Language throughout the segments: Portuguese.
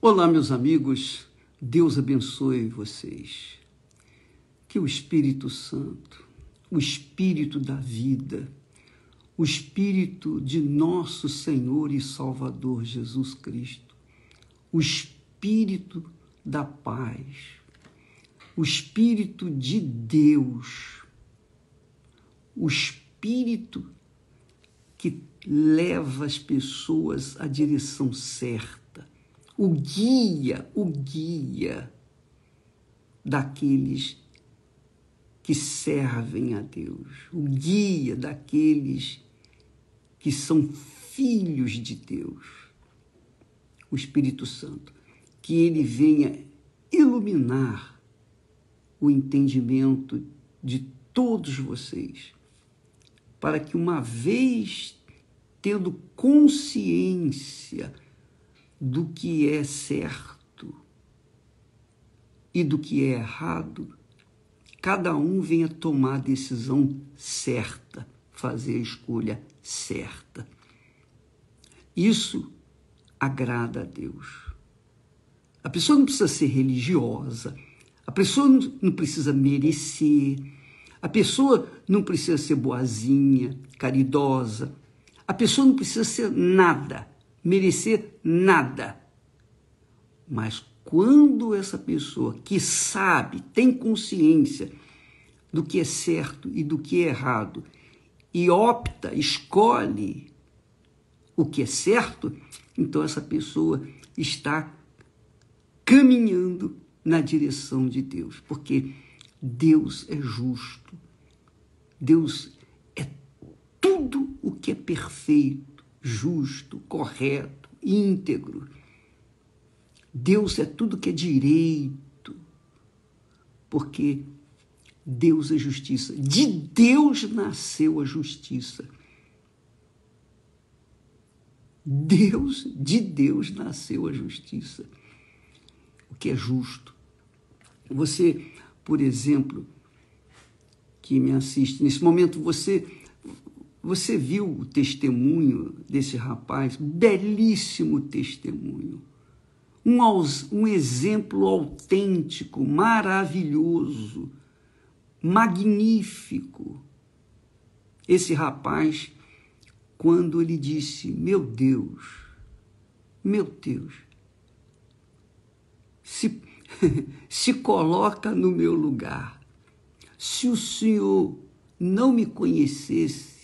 Olá, meus amigos, Deus abençoe vocês. Que o Espírito Santo, o Espírito da vida, o Espírito de nosso Senhor e Salvador Jesus Cristo, o Espírito da paz, o Espírito de Deus, o Espírito que leva as pessoas à direção certa, o guia daqueles que servem a Deus, o guia daqueles que são filhos de Deus, o Espírito Santo, que ele venha iluminar o entendimento de todos vocês, para que uma vez tendo consciência do que é certo e do que é errado, cada um venha tomar a decisão certa, fazer a escolha certa. Isso agrada a Deus. A pessoa não precisa ser religiosa, a pessoa não precisa merecer, a pessoa não precisa ser boazinha, caridosa, a pessoa não precisa ser nada, merecer nada. Mas quando essa pessoa que sabe, tem consciência do que é certo e do que é errado, e opta, escolhe o que é certo, então essa pessoa está caminhando na direção de Deus, porque Deus é justo, Deus é tudo o que é perfeito, justo, correto, íntegro. Deus é tudo que é direito, porque Deus é justiça. De Deus nasceu a justiça. De Deus nasceu a justiça, o que é justo. Você, por exemplo, que me assiste nesse momento, você viu o testemunho desse rapaz, belíssimo testemunho, um exemplo autêntico, maravilhoso, magnífico. Esse rapaz, quando ele disse, meu Deus, se coloca no meu lugar. Se o Senhor não me conhecesse,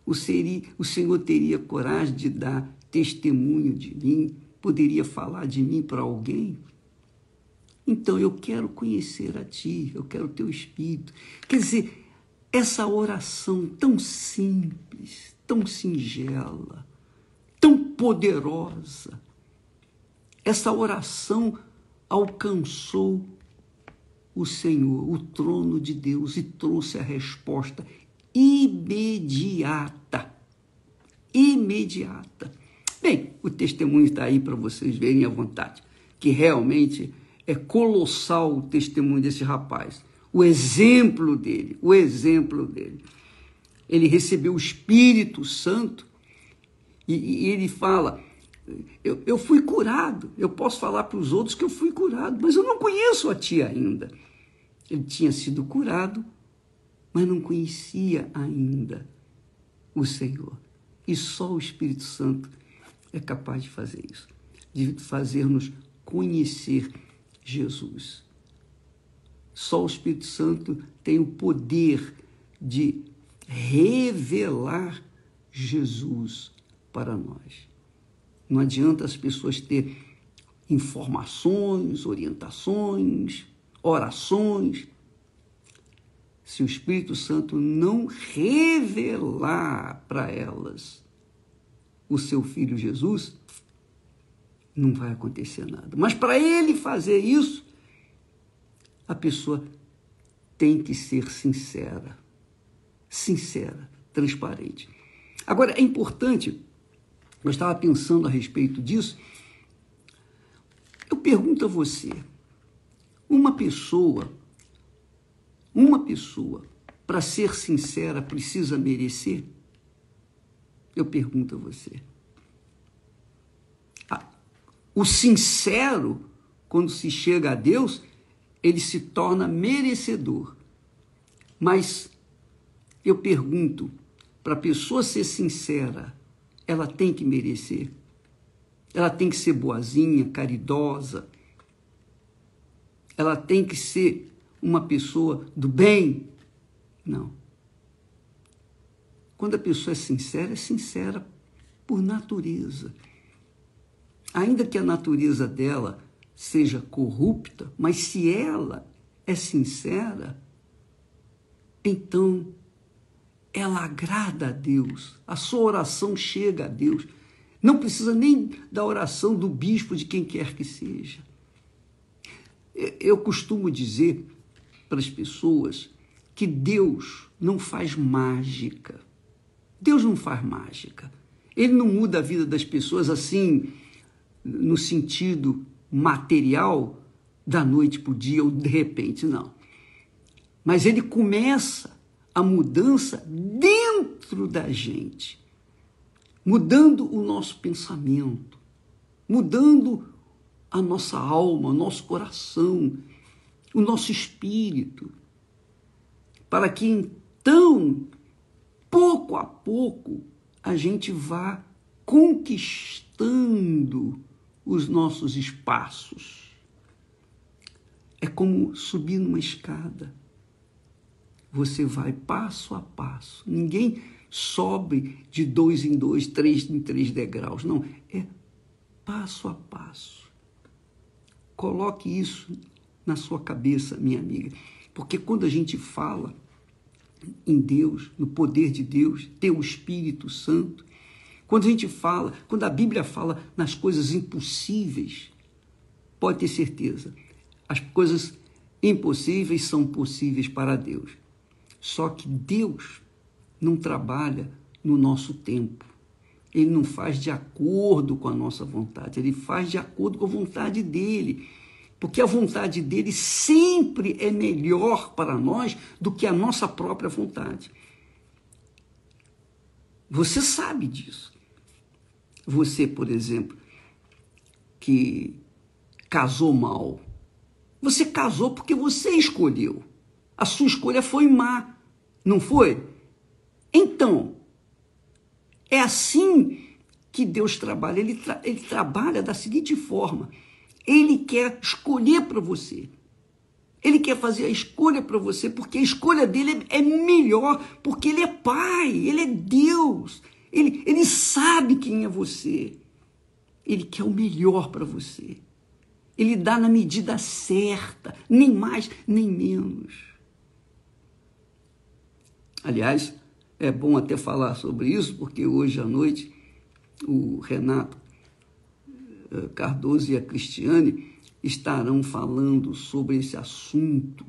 o Senhor teria coragem de dar testemunho de mim, poderia falar de mim para alguém? Então eu quero conhecer a Ti, eu quero o Teu Espírito. Quer dizer, essa oração tão simples, tão singela, tão poderosa, essa oração alcançou o Senhor, o trono de Deus, e trouxe a resposta imediata. Bem, o testemunho está aí para vocês verem à vontade, que realmente é colossal o testemunho desse rapaz, o exemplo dele. Ele recebeu o Espírito Santo e ele fala, eu fui curado, eu posso falar para os outros que eu fui curado, mas eu não conheço a Ti ainda. Ele tinha sido curado, mas não conhecia ainda o Senhor. E só o Espírito Santo é capaz de fazer isso, de fazer-nos conhecer Jesus. Só o Espírito Santo tem o poder de revelar Jesus para nós. Não adianta as pessoas ter informações, orientações, orações, se o Espírito Santo não revelar para elas o seu Filho Jesus, não vai acontecer nada. Mas para ele fazer isso, a pessoa tem que ser sincera, transparente. Agora, é importante, eu estava pensando a respeito disso, eu pergunto a você, uma pessoa, para ser sincera, precisa merecer? Eu pergunto a você. O sincero, quando se chega a Deus, ele se torna merecedor. Mas eu pergunto, para a pessoa ser sincera, ela tem que merecer? Ela tem que ser boazinha, caridosa? Ela tem que ser uma pessoa do bem? Não. Quando a pessoa é sincera por natureza. Ainda que a natureza dela seja corrupta, mas se ela é sincera, então ela agrada a Deus, a sua oração chega a Deus. Não precisa nem da oração do bispo, de quem quer que seja. Eu costumo dizer para as pessoas que Deus não faz mágica. Deus não faz mágica. Ele não muda a vida das pessoas assim, no sentido material, da noite para o dia ou de repente, não. Mas ele começa a mudança dentro da gente, mudando o nosso pensamento, mudando a nossa alma, o nosso coração, o nosso espírito, para que então, pouco a pouco, a gente vá conquistando os nossos espaços. É como subir numa escada. Você vai passo a passo. Ninguém sobe de 2 em 2, 3 em 3 degraus. Não, é passo a passo. Coloque isso na sua cabeça, minha amiga. Porque quando a gente fala em Deus, no poder de Deus, ter o Espírito Santo, quando a Bíblia fala nas coisas impossíveis, pode ter certeza, as coisas impossíveis são possíveis para Deus. Só que Deus não trabalha no nosso tempo. Ele não faz de acordo com a nossa vontade, ele faz de acordo com a vontade dele. Porque a vontade dele sempre é melhor para nós do que a nossa própria vontade. Você sabe disso. Você, por exemplo, que casou mal. Você casou porque você escolheu. A sua escolha foi má, não foi? Então, é assim que Deus trabalha. Ele trabalha da seguinte forma. Ele quer escolher para você. Ele quer fazer a escolha para você, porque a escolha dele é melhor, porque ele é Pai, ele é Deus. Ele sabe quem é você. Ele quer o melhor para você. Ele dá na medida certa, nem mais, nem menos. Aliás, é bom até falar sobre isso, porque hoje à noite o Renato Cardoso e a Cristiane estarão falando sobre esse assunto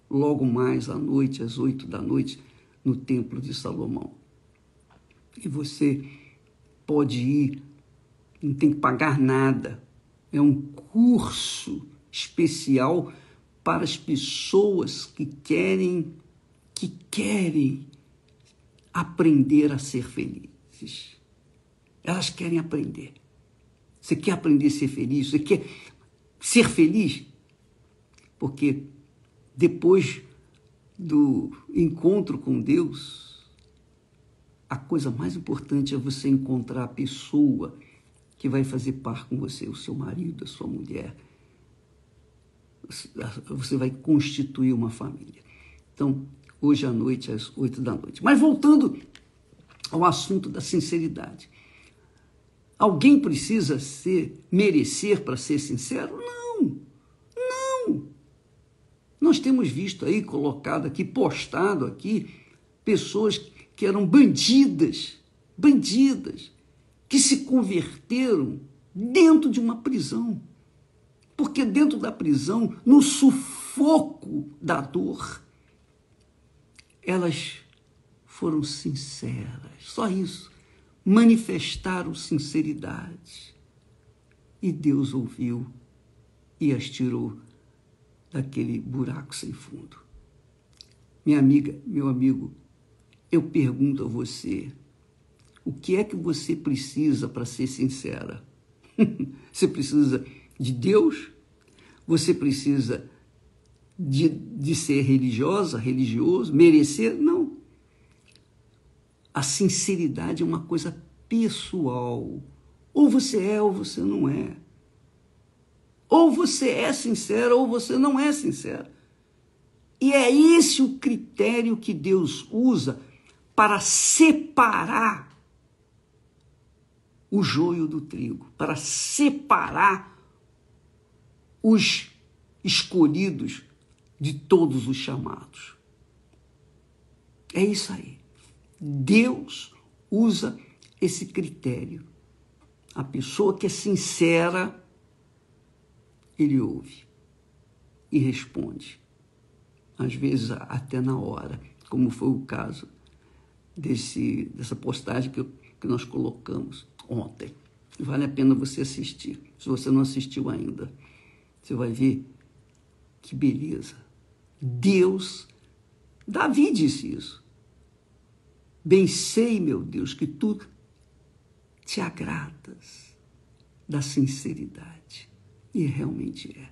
logo mais à noite, às 8 da noite, no Templo de Salomão. E você pode ir, não tem que pagar nada. É um curso especial para as pessoas que querem aprender a ser felizes. Elas querem aprender. Você quer aprender a ser feliz? Você quer ser feliz? Porque depois do encontro com Deus, a coisa mais importante é você encontrar a pessoa que vai fazer par com você, o seu marido, a sua mulher. Você vai constituir uma família. Então, hoje à noite, às 8 da noite. Mas voltando ao assunto da sinceridade. Alguém precisa merecer para ser sincero? Não, não. Nós temos visto aí, colocado aqui, postado aqui, pessoas que eram bandidas, que se converteram dentro de uma prisão. Porque dentro da prisão, no sufoco da dor, elas foram sinceras, só isso. Manifestaram sinceridade. E Deus ouviu e as tirou daquele buraco sem fundo. Minha amiga, meu amigo, eu pergunto a você, o que é que você precisa para ser sincera? Você precisa de Deus? Você precisa de ser religioso, merecer? Não. A sinceridade é uma coisa pessoal. Ou você é ou você não é. Ou você é sincero ou você não é sincero. E é esse o critério que Deus usa para separar o joio do trigo, para separar os escolhidos de todos os chamados. É isso aí. Deus usa esse critério. A pessoa que é sincera, ele ouve e responde. Às vezes até na hora, como foi o caso dessa postagem que nós colocamos ontem. Vale a pena você assistir. Se você não assistiu ainda, você vai ver que beleza. Davi disse isso. Bem sei, meu Deus, que tu te agradas da sinceridade. E realmente é.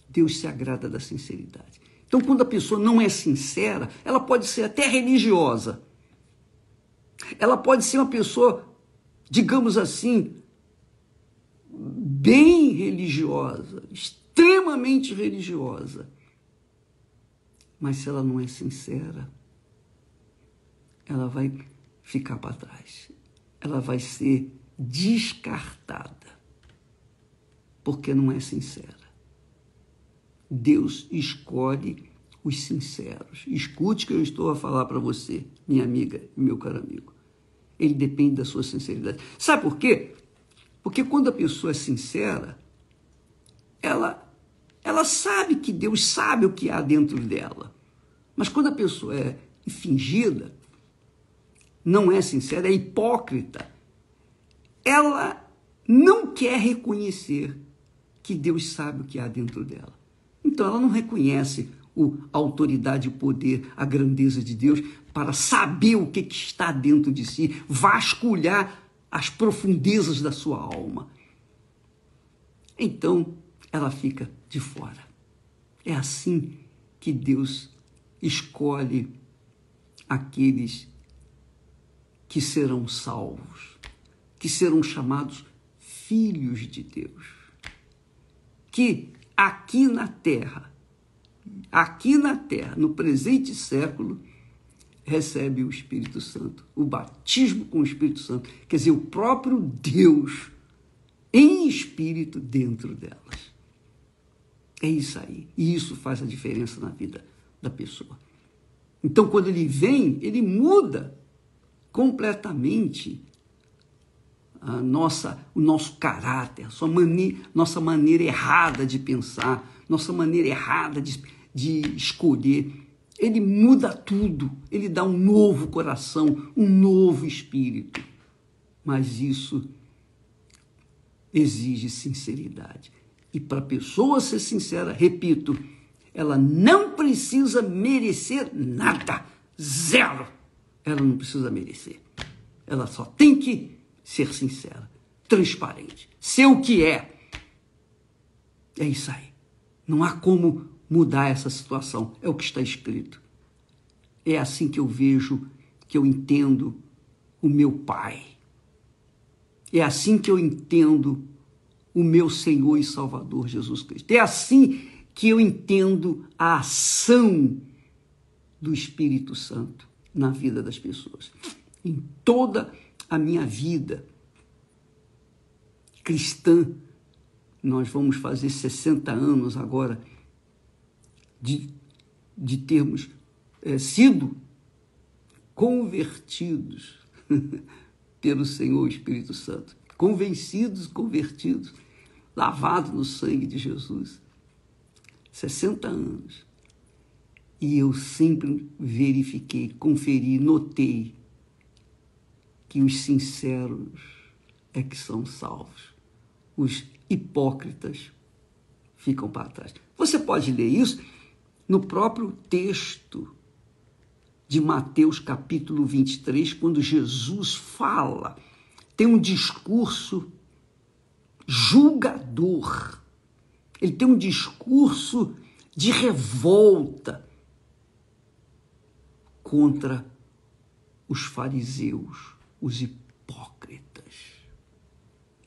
Deus se agrada da sinceridade. Então, quando a pessoa não é sincera, ela pode ser até religiosa. Ela pode ser uma pessoa, digamos assim, bem religiosa, extremamente religiosa. Mas se ela não é sincera, ela vai ficar para trás. Ela vai ser descartada, porque não é sincera. Deus escolhe os sinceros. Escute o que eu estou a falar para você, minha amiga e meu caro amigo. Ele depende da sua sinceridade. Sabe por quê? Porque quando a pessoa é sincera, ela sabe que Deus sabe o que há dentro dela. Mas quando a pessoa é fingida, não é sincera, é hipócrita, ela não quer reconhecer que Deus sabe o que há dentro dela. Então ela não reconhece a autoridade, o poder, a grandeza de Deus para saber o que está dentro de si, vasculhar as profundezas da sua alma. Então ela fica de fora. É assim que Deus escolhe aqueles que serão salvos, que serão chamados filhos de Deus, que aqui na terra, no presente século, recebe o Espírito Santo, o batismo com o Espírito Santo, quer dizer, o próprio Deus em espírito dentro delas. É isso aí, e isso faz a diferença na vida da pessoa. Então, quando ele vem, ele muda completamente o nosso caráter, nossa maneira errada de pensar, nossa maneira errada de escolher. Ele muda tudo, ele dá um novo coração, um novo espírito. Mas isso exige sinceridade. E para a pessoa ser sincera, repito, ela não precisa merecer nada, zero. Ela não precisa merecer. Ela só tem que ser sincera, transparente, ser o que é. É isso aí. Não há como mudar essa situação. É o que está escrito. É assim que eu vejo, que eu entendo o meu Pai. É assim que eu entendo o meu Senhor e Salvador Jesus Cristo. É assim que eu entendo a ação do Espírito Santo na vida das pessoas. Em toda a minha vida cristã, nós vamos fazer 60 anos agora de termos sido convertidos pelo Senhor Espírito Santo. Convencidos, convertidos, lavados no sangue de Jesus. 60 anos. E eu sempre verifiquei, conferi, notei que os sinceros é que são salvos. Os hipócritas ficam para trás. Você pode ler isso no próprio texto de Mateus capítulo 23, quando Jesus fala, tem um discurso julgador. Ele tem um discurso de revolta contra os fariseus, os hipócritas.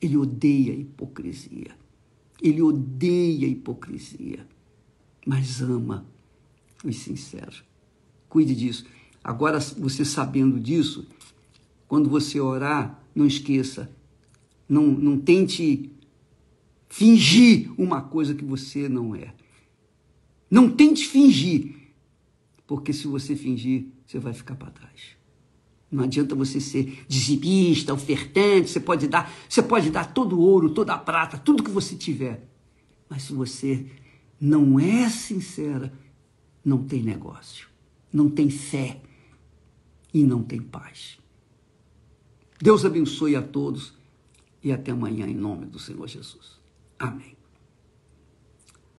Ele odeia a hipocrisia. Ele odeia a hipocrisia, mas ama os sinceros. Cuide disso. Agora, você sabendo disso, quando você orar, não esqueça, não tente fingir uma coisa que você não é. Não tente fingir, porque se você fingir, você vai ficar para trás. Não adianta você ser dizimista, ofertante, você pode dar todo o ouro, toda a prata, tudo que você tiver. Mas se você não é sincera, não tem negócio, não tem fé e não tem paz. Deus abençoe a todos e até amanhã em nome do Senhor Jesus. Amém.